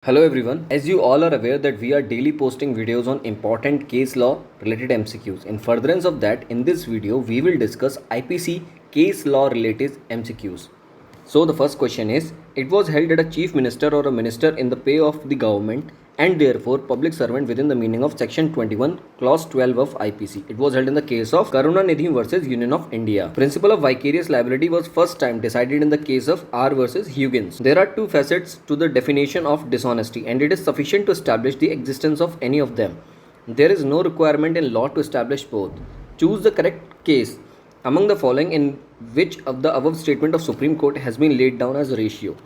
Hello everyone. As you all are aware that we are daily posting videos on important case law related MCQs. In furtherance of that, in this video we will discuss IPC case law related MCQs. So the first question is, it was held that a chief minister or a minister in the pay of the government and therefore public servant within the meaning of section 21 clause 12 of IPC. It was held in the case of Karunanidhi versus Union of India. Principle of vicarious liability was first time decided in the case of R versus Huggins. There are two facets to the definition of dishonesty and it is sufficient to establish the existence of any of them. There is no requirement in law to establish both. Choose the correct case among the following in which of the above statement of Supreme Court has been laid down as a ratio.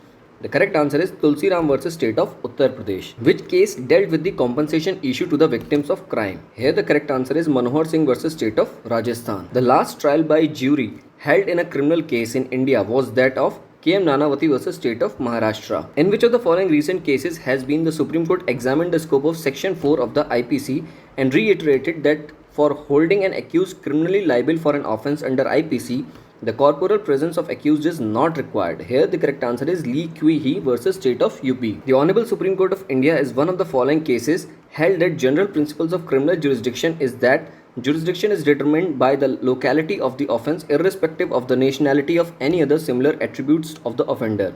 The correct answer is Tulsi Ram versus State of Uttar Pradesh. Which case dealt with the compensation issue to the victims of crime? Here the correct answer is Manohar Singh versus State of Rajasthan. The last trial by jury held in a criminal case in India was that of KM Nanavati versus State of Maharashtra. In which of the following recent cases has been the Supreme Court examined the scope of Section 4 of the IPC and reiterated that for holding an accused criminally liable for an offence under IPC, the corporal presence of accused is not required. Here the correct answer is Lee Kui Hee versus State of UP. The Honorable Supreme Court of India is one of the following cases held that general principles of criminal jurisdiction is that jurisdiction is determined by the locality of the offence irrespective of the nationality of any other similar attributes of the offender.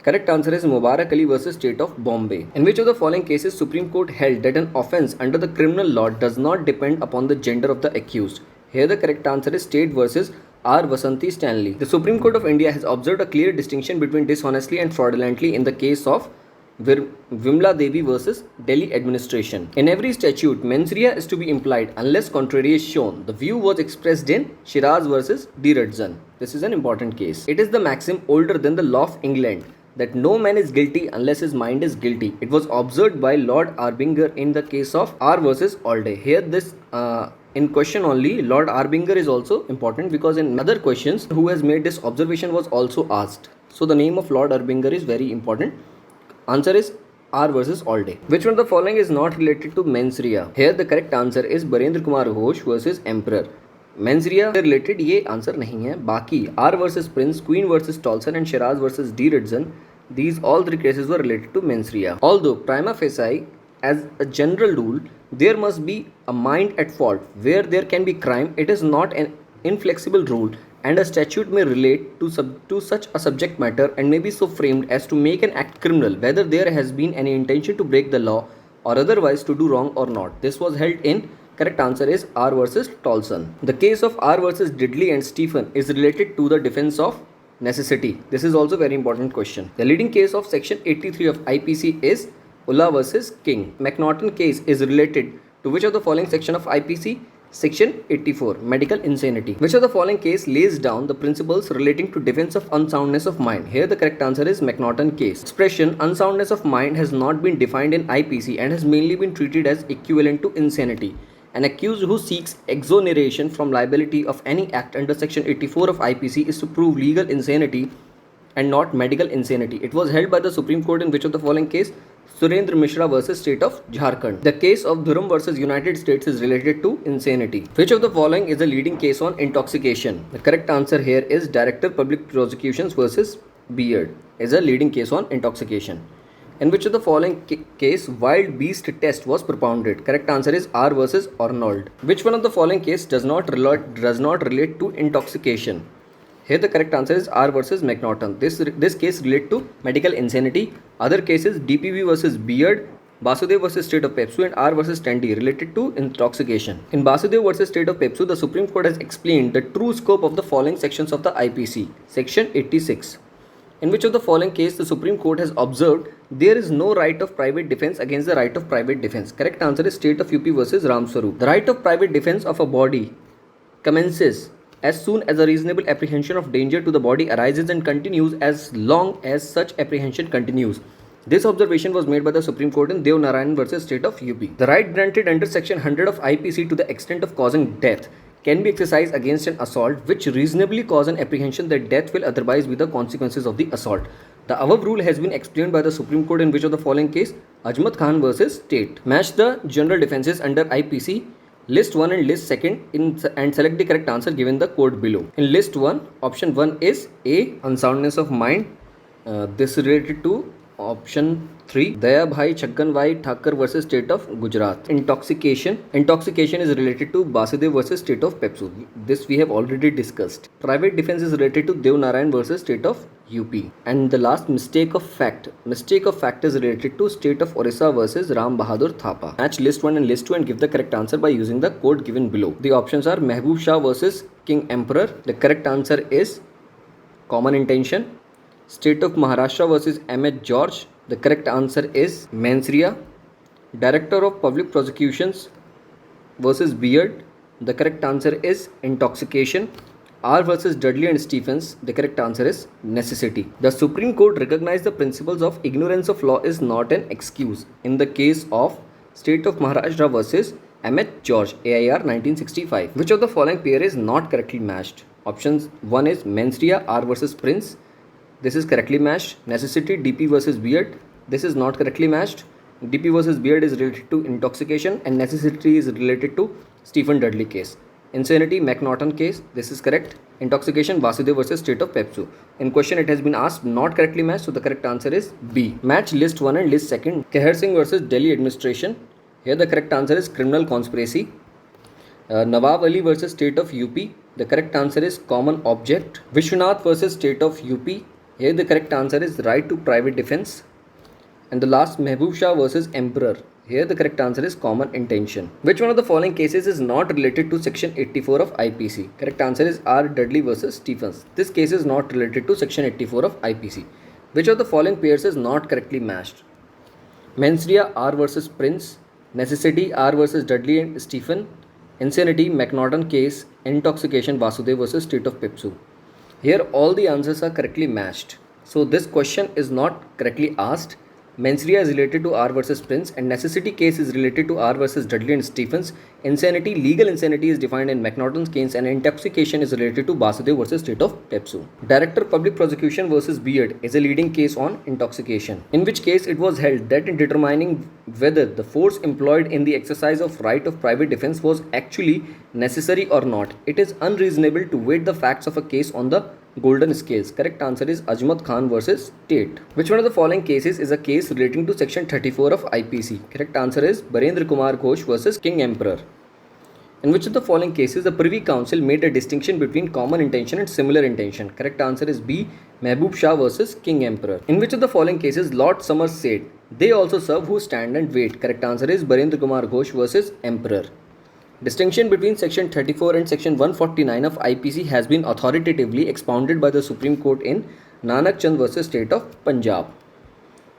Correct answer is Mubarak Ali versus State of Bombay. In which of the following cases Supreme Court held that an offence under the criminal law does not depend upon the gender of the accused? Here the correct answer is State versus R. Vasanti Stanley. The Supreme Court of India has observed a clear distinction between dishonestly and fraudulently in the case of Vimla Devi versus Delhi administration. In every statute, mens rea is to be implied unless contrary is shown. The view was expressed in Shiraz versus D. Radzan. This is an important case. It is the maxim older than the law of England that no man is guilty unless his mind is guilty. It was observed by Lord Arbinger in the case of R versus Alday. Here this in question only, Lord Arbinger is also important because in other questions who has made this observation was also asked. So the name of Lord Arbinger is very important. Answer is R versus Alday. Which one of the following is not related to mens rea? Here the correct answer is Barendra Kumar Ghosh versus Emperor. Mens rea related ये answer नहीं है. बाकी R versus Prince, Queen versus Tolson and Sherras versus de Rutzen, these all three cases were related to mens rea. Although prima facie as a general rule there must be a mind at fault where there can be crime, it is not an inflexible rule and a statute may relate to such a subject matter and may be so framed as to make an act criminal whether there has been any intention to break the law or otherwise to do wrong or not. This was held in correct answer is R versus Tolson. The case of R versus Diddley and Stephen is related to the defense of necessity. This is also very important question. The leading case of section 83 of IPC is Ullah versus King. McNaughton case is related to which of the following section of IPC? Section 84, medical insanity. Which of the following case lays down the principles relating to defense of unsoundness of mind? Here the correct answer is McNaughton case. Expression unsoundness of mind has not been defined in IPC and has mainly been treated as equivalent to insanity. An accused who seeks exoneration from liability of any act under section 84 of IPC is to prove legal insanity and not medical insanity. It was held by the Supreme Court in which of the following case? Surendra Mishra versus State of Jharkhand. The case of Dhuram versus United States is related to insanity. Which of the following is a leading case on intoxication? The correct answer here is Director Public Prosecutions versus Beard is a leading case on intoxication. In which of the following case wild beast test was propounded? Correct answer is R versus Arnold. Which one of the following case does not relate to intoxication? Here the correct answer is R versus McNaughton. This case relate to medical insanity. Other cases DPV versus Beard, Basudev versus State of Pepsu and R versus Tandy related to intoxication. In Basudev versus State of Pepsu, the Supreme Court has explained the true scope of the following sections of the IPC. Section 86. In which of the following case the Supreme Court has observed there is no right of private defense against the right of private defense? Correct answer is State of UP versus Ramswarup. The right of private defense of a body commences as soon as a reasonable apprehension of danger to the body arises and continues as long as such apprehension continues. This observation was made by the Supreme Court in Dev Narayan versus State of UP. The right granted under section 100 of IPC to the extent of causing death can be exercised against an assault which reasonably cause an apprehension that death will otherwise be the consequences of the assault. The above rule has been explained by the Supreme Court in which of the following case? Ajmat Khan versus State. Match the general defenses under IPC. List 1 and list 2 and select the correct answer given the code below. In list 1, option 1 is A, unsoundness of mind. This is related to option 3. Dayabhai Chakkanbhai Thakur versus State of Gujarat. Intoxication. Intoxication is related to Basudev versus State of Pepsu. This we have already discussed. Private defense is related to Dev Narayan versus State of UP. And the last, mistake of fact. Mistake of fact is related to State of Orissa versus Ram Bahadur Thapa. Match list 1 and list 2 and give the correct answer by using the code given below. The options are Mehboob Shah versus King Emperor. The correct answer is common intention. State of Maharashtra versus M.H. George. The correct answer is Mansria. Director of Public Prosecutions versus Beard. The correct answer is intoxication. R versus Dudley and Stephens. The correct answer is necessity. The Supreme Court recognized the principles of ignorance of law is not an excuse in the case of State of Maharashtra versus M.H. George, AIR 1965. Which of the following pair is not correctly matched? Options 1 is Mansria, R versus Prince. This is correctly matched. Necessity, DP versus Beard. This is not correctly matched. DP versus Beard is related to intoxication and necessity is related to Stephen Dudley case. Insanity, McNaughton case. This is correct. Intoxication, Vasudev versus State of Pepsu. In question it has been asked not correctly matched, so the correct answer is B. Match list 1 and list 2. Kehar Singh versus Delhi administration. Here the correct answer is criminal conspiracy. Nawab Ali versus State of UP. The correct answer is common object. Vishwanath versus State of UP. Here the correct answer is right to private defense. And the last, Mehboob Shah versus Emperor. Here the correct answer is common intention. Which one of the following cases is not related to section 84 of IPC? Correct answer is R. Dudley versus Stephens. This case is not related to section 84 of IPC. Which of the following pairs is not correctly matched? Mansria, R versus Prince. Necessity, R versus Dudley and Stephen. Insanity, McNaughton case. Intoxication, Vasudev versus State of Pepsu. Here all the answers are correctly matched. So this question is not correctly asked. Mansria is related to R versus Prince and necessity case is related to R versus Dudley and Stephens. Insanity, legal insanity is defined in McNaughton's case and intoxication is related to Basudev versus State of Pepsu. Director Public Prosecution versus Beard is a leading case on intoxication, in which case it was held that in determining whether the force employed in the exercise of right of private defense was actually necessary or not, it is unreasonable to weight the facts of a case on the golden scales. Correct answer is Ajmat Khan versus Tate. Which one of the following cases is a case relating to section 34 of IPC? Correct answer is Barendra Kumar Ghosh versus King Emperor. In which of the following cases the Privy Council made a distinction between common intention and similar intention? Correct answer is B. Mehboob Shah versus King Emperor. In which of the following cases Lord Somers said, they also serve who stand and wait? Correct answer is Barendra Kumar Ghosh versus Emperor. Distinction between section 34 and section 149 of IPC has been authoritatively expounded by the Supreme Court in Nanak Chand versus State of Punjab.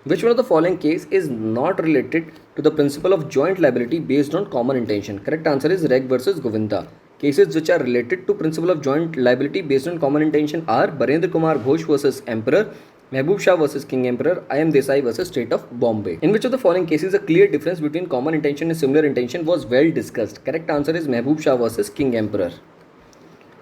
Which one of the following case is not related to the principle of joint liability based on common intention? Correct answer is Reg versus Govinda. Cases which are related to principle of joint liability based on common intention are Barendra Kumar Ghosh versus Emperor, Mehboob Shah versus King Emperor, I.M. Desai versus State of Bombay. In which of the following cases a clear difference between common intention and similar intention was well discussed? Correct answer is Mehboob Shah versus King Emperor.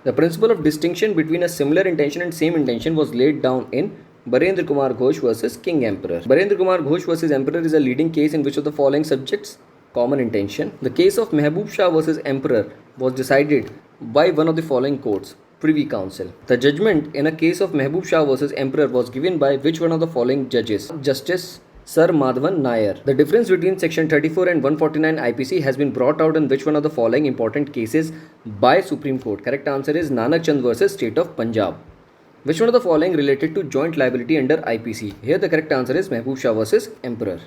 The principle of distinction between a similar intention and same intention was laid down in Barendra Kumar Ghosh versus King Emperor. Barendra Kumar Ghosh versus Emperor is a leading case in which of the following subjects? Common intention. The case of Mehboob Shah versus Emperor was decided by one of the following courts? Privy Council. The judgment in a case of Mehboob Shah versus Emperor was given by which one of the following judges? Justice Sir Madhavan Nair. The difference between section 34 and 149 IPC has been brought out in which one of the following important cases by Supreme Court? Correct answer is Nanak Chand versus State of Punjab. Which one of the following related to joint liability under IPC? Here the correct answer is Mehboob Shah versus Emperor.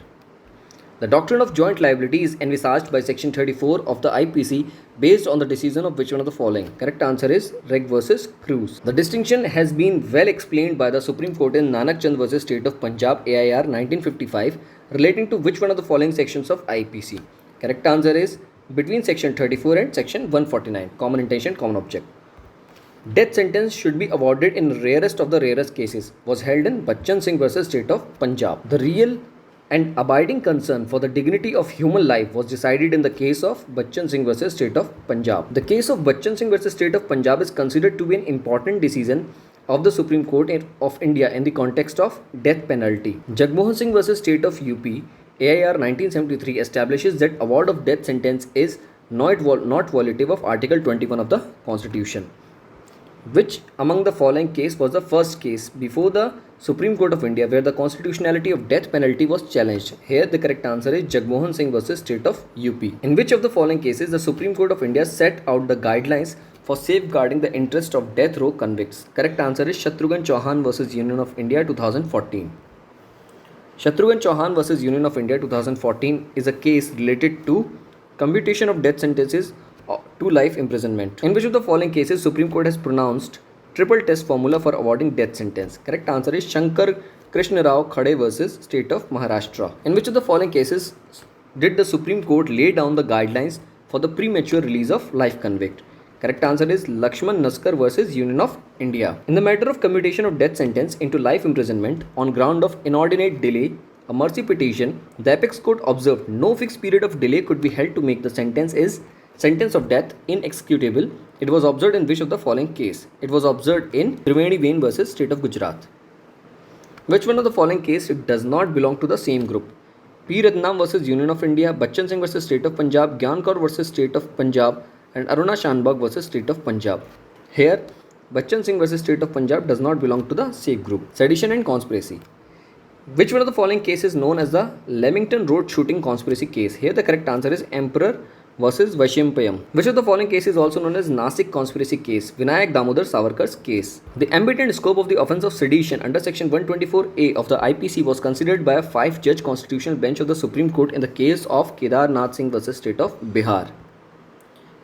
The doctrine of joint liability is envisaged by section 34 of the IPC based on the decision of which one of the following? Correct answer is Reg versus Cruz. The distinction has been well explained by the Supreme Court in Nanak Chand versus State of Punjab, AIR 1955, relating to which one of the following sections of IPC? Correct answer is between section 34 and section 149, common intention, common object. Death sentence should be awarded in rarest of the rarest cases was held in Bachchan Singh versus State of Punjab. The real and abiding concern for the dignity of human life was decided in the case of Bachchan Singh versus State of Punjab. The case of Bachchan Singh versus State of Punjab is considered to be an important decision of the Supreme Court of India in the context of death penalty. Jagmohan Singh versus State of UP, AIR 1973, establishes that award of death sentence is not violative of Article 21 of the Constitution. Which among the following case was the first case before the Supreme Court of India where the constitutionality of death penalty was challenged? Here the correct answer is Jagmohan Singh versus State of UP. In which of the following cases the Supreme Court of India set out the guidelines for safeguarding the interest of death row convicts? Correct answer is Shatrughan Chauhan versus Union of India 2014. Shatrughan Chauhan versus Union of India 2014 is a case related to commutation of death sentences to life imprisonment. In which of the following cases Supreme Court has pronounced triple test formula for awarding death sentence? Correct answer is Shankar Krishna Rao Khade versus State of Maharashtra. In which of the following cases did the Supreme Court lay down the guidelines for the premature release of life convict? Correct answer is Lakshman Naskar versus Union of India. In the matter of commutation of death sentence into life imprisonment on ground of inordinate delay, a mercy petition, the apex court observed no fixed period of delay could be held to make the sentence of death inexecutable. It was observed in which of the following case? It was observed in Triveni Vain versus State of Gujarat. Which one of the following case does not belong to the same group? P. Ratnam versus Union of India, Bachchan Singh versus State of Punjab, Gyan Kaur versus State of Punjab, and Aruna Shanbag versus State of Punjab. Here, Bachchan Singh versus State of Punjab does not belong to the same group. Sedition and conspiracy. Which one of the following case is known as the Leamington Road shooting conspiracy case? Here the correct answer is Emperor versus Vaishampayam. Which of the following case is also known as Nasik conspiracy case? Vinayak Damodar Savarkar's case. The ambit and scope of the offence of sedition under section 124A of the IPC was considered by a 5-judge constitutional bench of the Supreme Court in the case of Kedar Nath Singh versus State of Bihar.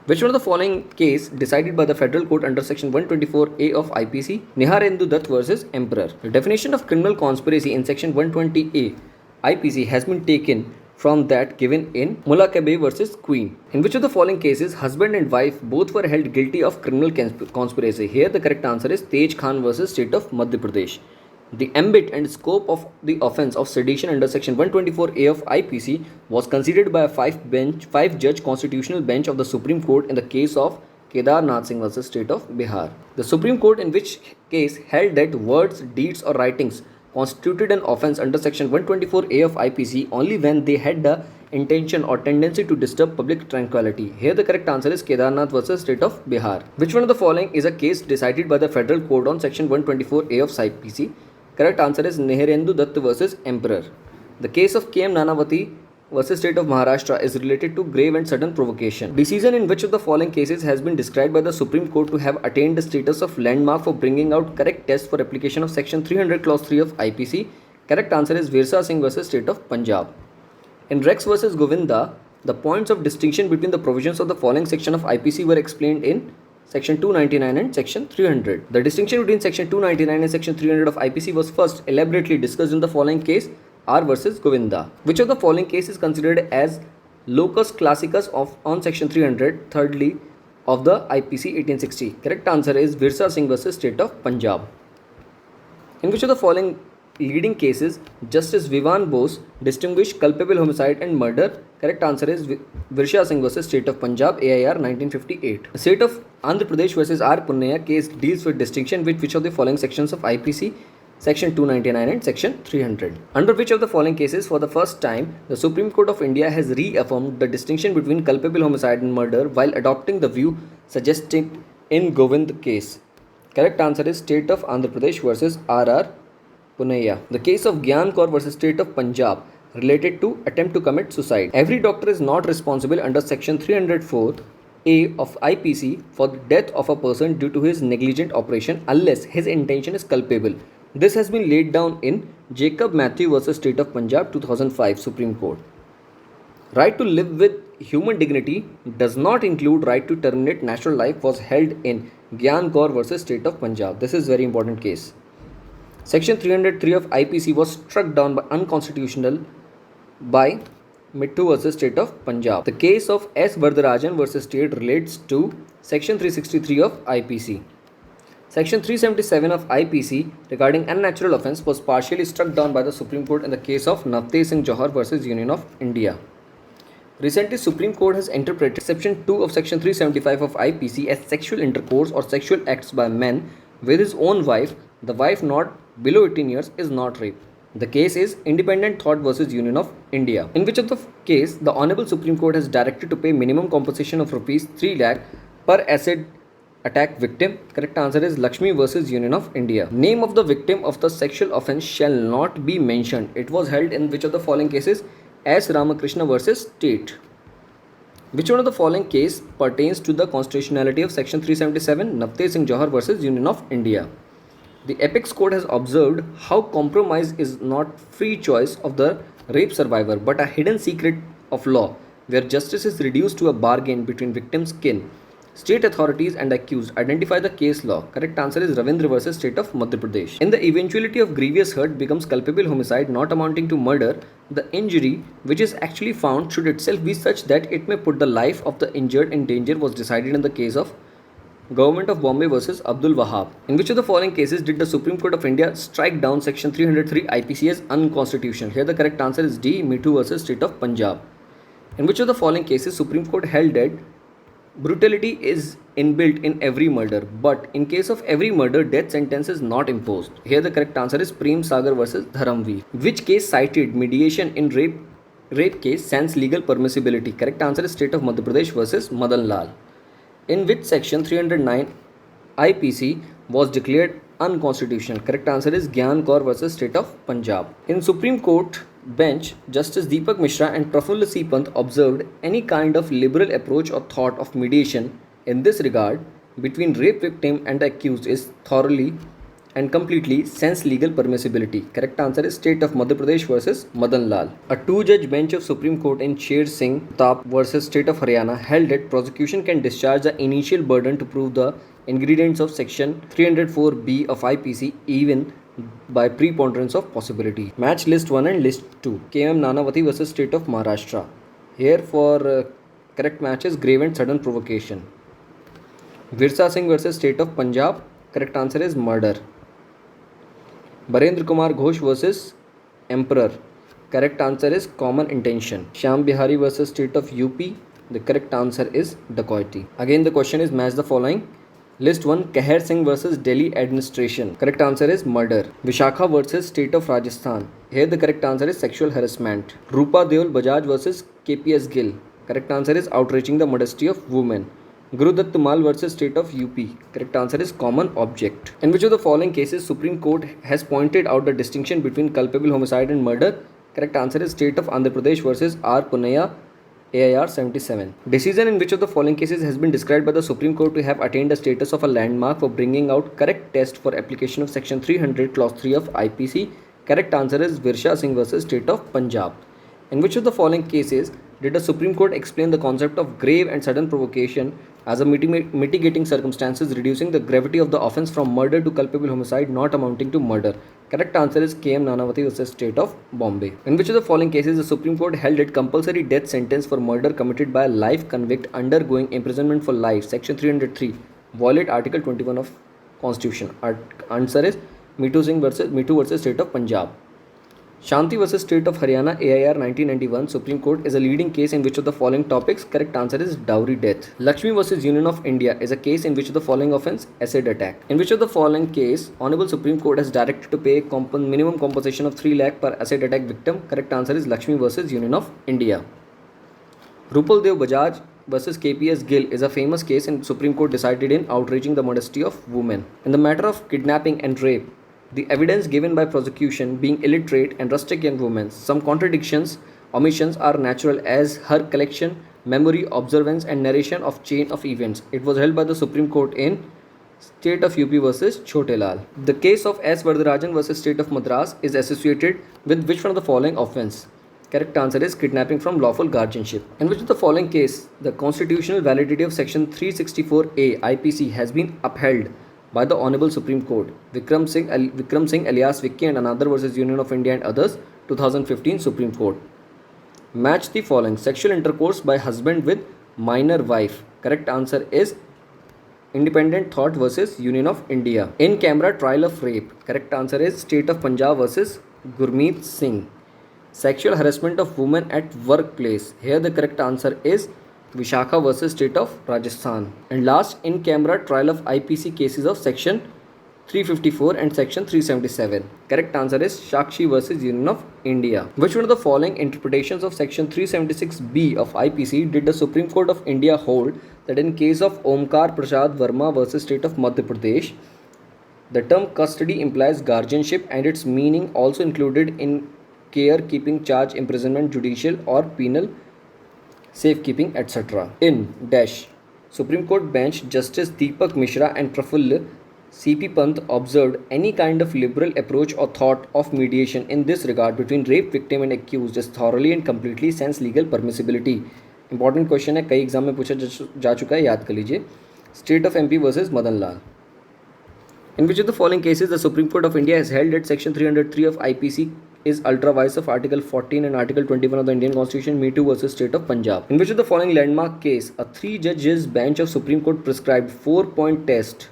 Which one of the following case decided by the federal court under section 124A of IPC? Niharendu Dutt versus Emperor. The definition of criminal conspiracy in section 120A IPC has been taken from that given in Mulakabe versus Queen. In which of the following cases husband and wife both were held guilty of criminal conspiracy? Here the correct answer is Tej Khan versus State of Madhya Pradesh. The ambit and scope of the offence of sedition under section 124A of IPC was considered by a 5-judge constitutional bench of the Supreme Court in the case of Kedar Nath Singh versus State of Bihar. The Supreme Court in which case held that words, deeds or writings constituted an offence under section 124A of IPC only when they had the intention or tendency to disturb public tranquility. Here the correct answer is Kedarnath versus State of Bihar. Which one of the following is a case decided by the federal court on section 124A of IPC? Correct answer is Niharendu Dutt versus Emperor. The case of KM Nanavati versus State of Maharashtra is related to grave and sudden provocation. Decision in which of the following cases has been described by the Supreme Court to have attained the status of landmark for bringing out correct test for application of section 300 clause 3 of IPC? Correct answer is Virsa Singh versus State of Punjab. In Rex versus Govinda, the points of distinction between the provisions of the following section of IPC were explained in Section 299 and Section 300. The distinction between Section 299 and Section 300 of IPC was first elaborately discussed in the following case, R versus Govinda. Which of the following case is considered as locus classicus on Section 300, thirdly, of the IPC 1860? Correct answer is Virsa Singh versus State of Punjab. In which of the following leading cases Justice Vivan Bose distinguished culpable homicide and murder? Correct answer is Virsa Singh versus State of Punjab, AIR 1958. The State of Andhra Pradesh versus R. Punnaya case deals with distinction with which of the following sections of IPC? Section 299 and Section 300. Under which of the following cases for the first time the Supreme Court of India has reaffirmed the distinction between culpable homicide and murder while adopting the view suggested in Govind case? Correct answer is State of Andhra Pradesh versus R. Punnaya. The case of Gyan Kaur versus State of Punjab related to attempt to commit suicide. Every doctor is not responsible under Section 304A of IPC for the death of a person due to his negligent operation unless his intention is culpable. This has been laid down in Jacob Matthew versus State of Punjab 2005 Supreme Court. Right to live with human dignity does not include right to terminate natural life was held in Gyan Kaur versus State of Punjab. This is very important case. Section 303 of IPC was struck down by unconstitutional by Mittu versus State of Punjab. The case of S. Vardarajan versus State relates to Section 363 of IPC. Section 377 of IPC regarding unnatural offence was partially struck down by the Supreme Court in the case of Navtej Singh Johar versus Union of India. Recently, Supreme Court has interpreted Exception 2 of Section 375 of IPC as sexual intercourse or sexual acts by men with his own wife. The wife not below 18 years is not rape. The case is Independent Thought versus Union of India. In which of the case the Honorable Supreme Court has directed to pay minimum compensation of rupees 3 lakh per acid attack victim? Correct answer is Lakshmi versus Union of India. Name of the victim of the sexual offense shall not be mentioned. It was held in which of the following cases? S. Ramakrishna versus State. Which one of the following case pertains to the constitutionality of section 377? Navtej Singh Johar versus Union of India. The Apex Court has observed how compromise is not free choice of the rape survivor but a hidden secret of law where justice is reduced to a bargain between victim's kin. State authorities and accused identify the case law. Correct answer is Ravindra versus State of Madhya Pradesh. In the eventuality of grievous hurt becomes culpable homicide not amounting to murder, the injury which is actually found should itself be such that it may put the life of the injured in danger was decided in the case of Government of Bombay versus Abdul Wahab. In which of the following cases did the Supreme Court of India strike down section 303 IPC as unconstitutional? Here the correct answer is D. Mithu versus State of Punjab. In which of the following cases Supreme Court held that brutality is inbuilt in every murder, but in case of every murder, death sentence is not imposed? Here the correct answer is Prem Sagar versus Dharamveer. Which case cited mediation in rape case sans legal permissibility? Correct answer is State of Madhya Pradesh versus Madan Lal. In which section 309 IPC was declared unconstitutional? Correct answer is Gyan Kaur versus State of Punjab. In Supreme Court bench, Justice Deepak Mishra and Prafulla C. Pant observed any kind of liberal approach or thought of mediation in this regard between rape victim and the accused is thoroughly and completely sans legal permissibility. Correct answer is State of Madhya Pradesh versus Madan Lal. A two-judge bench of Supreme Court in Sher Singh Tap versus State of Haryana held that prosecution can discharge the initial burden to prove the ingredients of section 304B of IPC even by preponderance of possibility. Match list 1 and list 2. KM Nanavati versus State of Maharashtra. Here for correct match is grave and sudden provocation. Virsa Singh versus State of Punjab. Correct answer is murder. Barendra Kumar Ghosh versus Emperor. Correct answer is common intention. Shyam Bihari versus State of UP. The correct answer is dacoity. Again the question is match the following. List 1 Kehar Singh versus Delhi administration. Correct answer is murder. Vishakha versus State of Rajasthan. Here the correct answer is sexual harassment. Rupa Deol Bajaj versus KPS Gill. Correct answer is outraging the modesty of women. Guru Dutt Mal versus State of UP. Correct answer is common object. In which of the following cases Supreme Court has pointed out the distinction between culpable homicide and murder? Correct answer is State of Andhra Pradesh versus R. Punaya, AIR 77. Decision in which of the following cases has been described by the Supreme Court to have attained the status of a landmark for bringing out correct test for application of section 300 clause 3 of IPC? Correct answer is Virsa Singh versus State of Punjab. In which of the following cases did the Supreme Court explain the concept of grave and sudden provocation as a mitigating circumstances reducing the gravity of the offence from murder to culpable homicide not amounting to murder? Correct answer is KM Nanavati versus State of Bombay. In which of the following cases the Supreme Court held that compulsory death sentence for murder committed by a life convict undergoing imprisonment for life, section 303, violate Article 21 of Constitution? Answer is Mithu versus State of Punjab. Shanti versus State of Haryana, AIR 1991, Supreme Court is a leading case in which of the following topics? Correct answer is dowry death. Lakshmi versus Union of India is a case in which of the following offence? Acid attack. In which of the following case Honorable Supreme Court has directed to pay minimum compensation of 3 lakh per acid attack victim? Correct answer is Lakshmi versus Union of India. Rupal Dev Bajaj versus KPS Gill is a famous case in Supreme Court decided in outraging the modesty of women. In the matter of kidnapping and rape, the evidence given by prosecution being illiterate and rustic young women, some omissions are natural as her collection, memory, observance and narration of chain of events. It was held by the Supreme Court in State of UP versus Chote Lal. The case of S. Vardarajan versus State of Madras is associated with which one of the following offence? Correct answer is kidnapping from lawful guardianship. In which of the following case the constitutional validity of section 364A IPC has been upheld by the Honorable Supreme Court? Vikram Singh alias Vicky and another versus Union of India and others, 2015 Supreme Court. Match the following. Sexual intercourse by husband with minor wife. Correct answer is Independent Thought versus Union of India. In camera trial of rape. Correct answer is State of Punjab versus Gurmeet Singh. Sexual harassment of women at workplace. Here the correct answer is Vishakha versus State of Rajasthan. And last, in camera trial of IPC cases of section 354 and section 377. Correct answer is Shakshi versus Union of India. Which one of the following interpretations of section 376B of IPC did the Supreme Court of India hold that in case of Omkar Prasad Verma versus State of Madhya Pradesh, the term custody implies guardianship and its meaning also included in care, keeping, charge, imprisonment, judicial or penal safekeeping, etc. In dash Supreme Court bench Justice Deepak Mishra and Prafulla C.P. Pant observed any kind of liberal approach or thought of mediation in this regard between rape victim and accused is thoroughly and completely sense legal permissibility. Important question है, कई exam में पूछा जा चुका है, याद कर लीजिए. State of MP versus Madan Lal. In which of the following cases the Supreme Court of India has held that Section 303 of IPC is ultra vires of Article 14 and Article 21 of the Indian Constitution, Me Too versus State of Punjab. In which of the following landmark case a 3-judges bench of Supreme Court prescribed 4-point test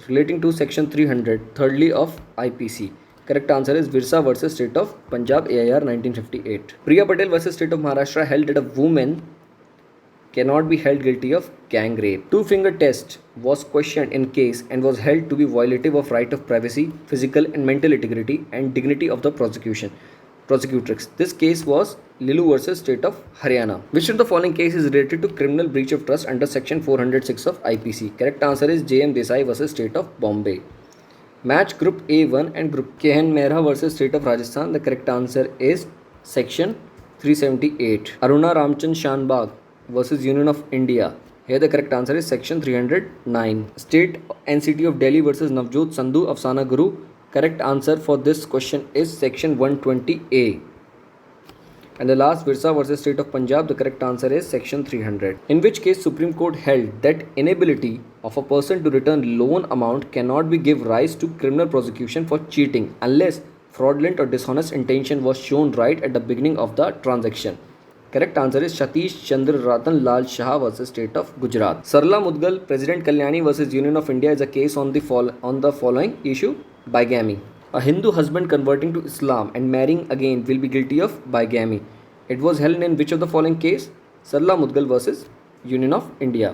relating to Section 300 thirdly of IPC? Correct answer is Virsa versus State of Punjab, AIR 1958. Priya Patel versus State of Maharashtra held that a woman cannot be held guilty of gang rape. Two-finger test was questioned in case and was held to be violative of right of privacy, physical and mental integrity and dignity of the prosecutrix. This case was Lilu versus State of Haryana. Which of the following case is related to criminal breach of trust under Section 406 of IPC? Correct answer is J.M. Desai versus State of Bombay. Match Group A1 and Group Kehen Mehra versus State of Rajasthan. The correct answer is Section 378. Aruna Ramchand Shanbag versus Union of India. Here the correct answer is Section 309. State NCT of Delhi versus Navjot Sandhu Afsana Guru. Correct answer for this question is Section 120A. And the last, Virsa versus State of Punjab, the correct answer is Section 300. In which case Supreme Court held that inability of a person to return loan amount cannot be give rise to criminal prosecution for cheating unless fraudulent or dishonest intention was shown right at the beginning of the transaction. Correct answer is Satish Chandra Ratan Lal Shah versus State of Gujarat. Sarla Mudgal, President Kalyani versus Union of India is a case on the following issue: bigamy. A Hindu husband converting to Islam and marrying again will be guilty of bigamy. It was held in which of the following case? Sarla Mudgal versus Union of India.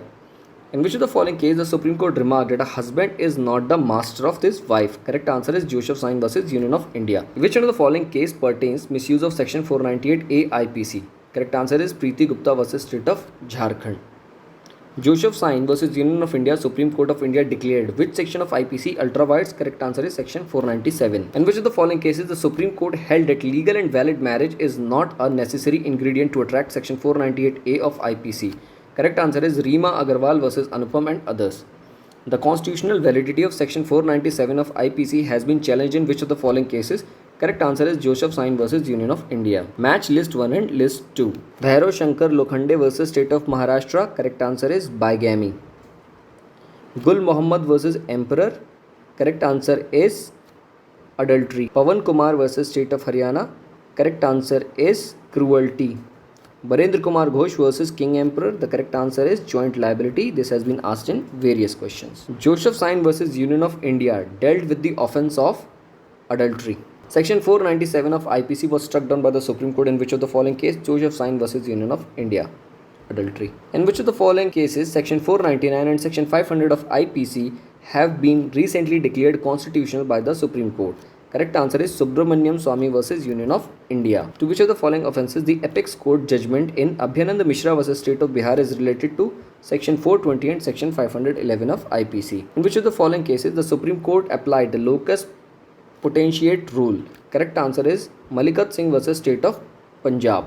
In which of the following case the Supreme Court remarked that a husband is not the master of his wife? Correct answer is Joseph Sain versus Union of India. Which of the following case pertains misuse of Section 498A IPC? Correct answer is Preeti Gupta versus State of Jharkhand. Joseph Sain versus Union of India, Supreme Court of India declared which section of IPC ultra vires? Correct answer is Section 497. In which of the following cases the Supreme Court held that legal and valid marriage is not a necessary ingredient to attract Section 498A of IPC? Correct answer is Reema Agarwal versus Anupam and others. The constitutional validity of Section 497 of IPC has been challenged in which of the following cases? Correct answer is Joseph Sain versus Union of India. Match list 1 and list 2. Bhairav Shankar Lokhande versus State of Maharashtra. Correct answer is bigamy. Gul Muhammad versus Emperor. Correct answer is adultery. Pawan Kumar versus State of Haryana. Correct answer is cruelty. Barendra Kumar Ghosh versus King Emperor. The correct answer is joint liability. This has been asked in various questions. Joseph Sain versus Union of India dealt with the offence of adultery. Section 497 of IPC was struck down by the Supreme Court in which of the following case? Joseph Sain versus Union of India. Adultery. In which of the following cases Section 499 and Section 500 of IPC have been recently declared constitutional by the Supreme Court? Correct answer is Subramaniam Swamy versus Union of India. To which of the following offences the apex court judgment in Abhyanand Mishra versus State of Bihar is related to Section 420 and Section 511 of IPC? In which of the following cases the Supreme Court applied the locus potentiate rule? Correct answer is Malikat Singh versus State of Punjab.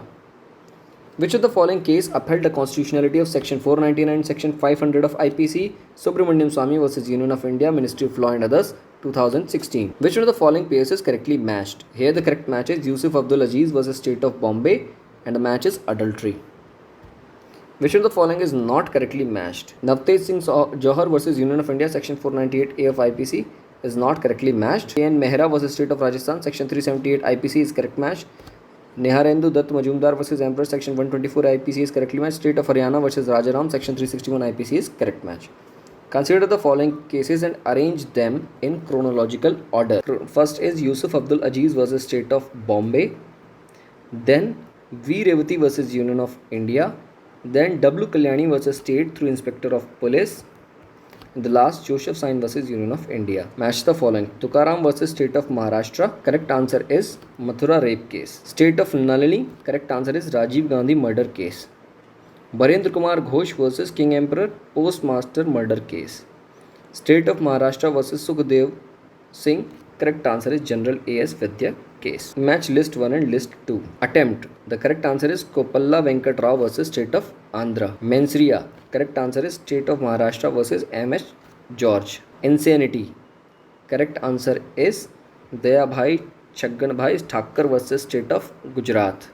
Which of the following case upheld the constitutionality of Section 499 and Section 500 of IPC? Subramaniam Swamy versus Union of India, Ministry of Law and others, 2016. Which of the following pairs is correctly matched? Here the correct match is Yusuf Abdul Aziz versus State of Bombay and the match is adultery. Which of the following is not correctly matched? Navtej Singh Johar versus Union of India, Section 498A of IPC is not correctly matched. K.N. Mehra versus State of Rajasthan, Section 378 IPC is correct match. Neharendu Dutt Majumdar versus Emperor, Section 124 IPC is correctly matched. State of Haryana versus Rajaram, Section 361 IPC is correct match. Consider the following cases and arrange them in chronological order. First is Yusuf Abdul Aziz versus State of Bombay. Then V. Revati versus Union of India. Then W. Kalyani versus State through Inspector of Police. And the last, Joseph Sign versus Union of India. Match the following. Tukaram versus State of Maharashtra. Correct answer is Mathura rape case. State of Nalini. Correct answer is Rajiv Gandhi murder case. Barendra Kumar Ghosh versus King Emperor Postmaster murder case. State of Maharashtra versus Sukhdev Singh. Correct answer is General A.S. Vidya case. Match list 1 and list 2. Attempt. The correct answer is Koppalla Venkat Rao versus State of Andhra. Mensriya. Correct answer is State of Maharashtra versus M.H. George. Insanity. Correct answer is Dayabhai Chagganbhai Thakkar versus State of Gujarat.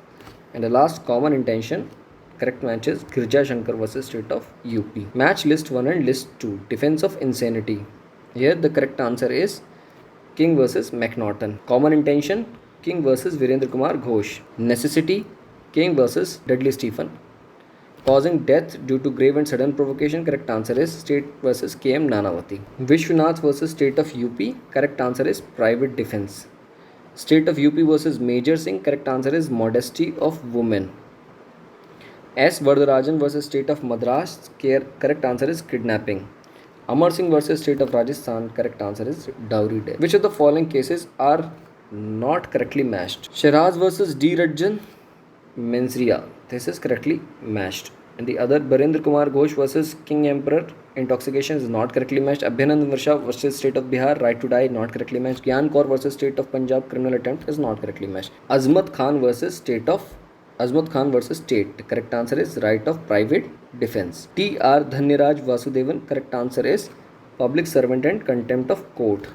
And the last, common intention. Correct match is Girja Shankar versus State of UP. Match list 1 and list 2. Defense of insanity. Here the correct answer is King versus McNaughton. Common intention, King versus Virendra Kumar Ghosh. Necessity, King versus Dudley Stephen. Causing death due to grave and sudden provocation. Correct answer is State versus KM Nanavati. Vishwanath versus State of UP. Correct answer is Private Defense. State of UP versus Major Singh. Correct answer is Modesty of Women. S. Vardarajan versus State of Madras. Correct answer is Kidnapping. Amar Singh versus State of Rajasthan. Correct answer is dowry death. Which of the following cases are not correctly matched? Shiraz versus D. Rajan Mensriya. This is correctly matched. And the other, Barendra Kumar Ghosh versus King Emperor intoxication is not correctly matched. Abhinandan Varsha versus State of Bihar right to die not correctly matched. Gyan Kaur versus State of Punjab criminal attempt is not correctly matched. Azmat Khan versus State. Correct answer is right of private defense. T.R. Dhanyaraj Vasudevan. Correct answer is public servant and contempt of court.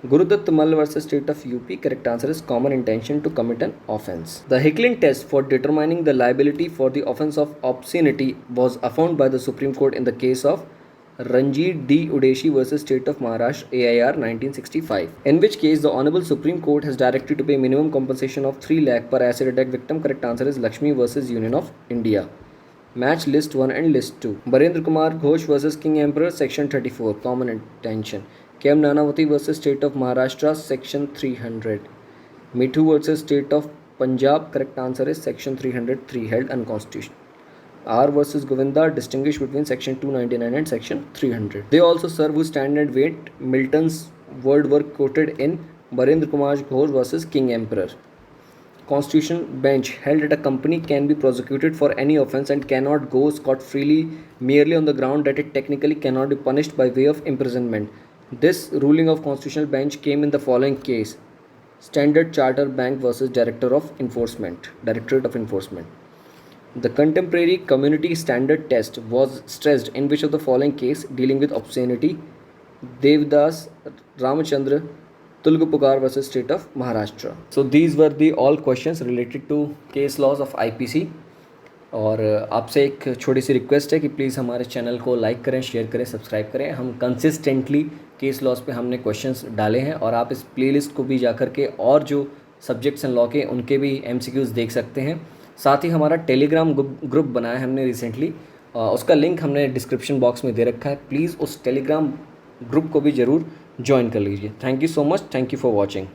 Gurudutt Mal versus State of UP. Correct answer is common intention to commit an offence. The Hicklin test for determining the liability for the offence of obscenity was affirmed by the Supreme Court in the case of Ranjit D. Udeshi versus State of Maharashtra AIR 1965, in which case the Honorable Supreme Court has directed to pay minimum compensation of 3 lakh per acid attack victim. Correct answer is Lakshmi versus Union of India. Match list 1 and list 2. Barendra Kumar Ghosh versus King Emperor section 34 common intention. KM Nanavati versus State of Maharashtra section 300. Mithu versus State of Punjab. Correct answer is section 303 held unconstitutional. R versus Govinda distinguish between section 299 and section 300. They also serve who stand and wait. Milton's word were quoted in Barendra Kumar Ghosh versus King Emperor. Constitution bench held that a company can be prosecuted for any offence and cannot go scot-freely merely on the ground that it technically cannot be punished by way of imprisonment. This ruling of Constitutional bench came in the following case. Standard Chartered Bank versus Directorate of Enforcement. The contemporary community standard test was stressed in which of the following case dealing with obscenity? Devdas Ramachandra Tulgupukar versus State of Maharashtra. So these were the all questions related to case laws of IPC. और आपसे एक छोटी सी request है कि please हमारे channel को like करें, share करें, सब्सक्राइब करें. हम कंसिस्टेंटली केस लॉज पे हमने क्वेश्चंस डाले हैं और आप इस प्लेलिस्ट को भी जा कर के और जो सब्जेक्ट्स एंड लॉ के उनके भी MCQs देख सकते हैं. साथ ही हमारा टेलीग्राम ग्रुप बनाया है हमने रिसेंटली, उसका लिंक हमने डिस्क्रिप्शन बॉक्स में दे रखा है. प्लीज़ उस टेलीग्राम ग्रुप को भी ज़रूर ज्वाइन कर लीजिए. Thank you so much. Thank you for watching.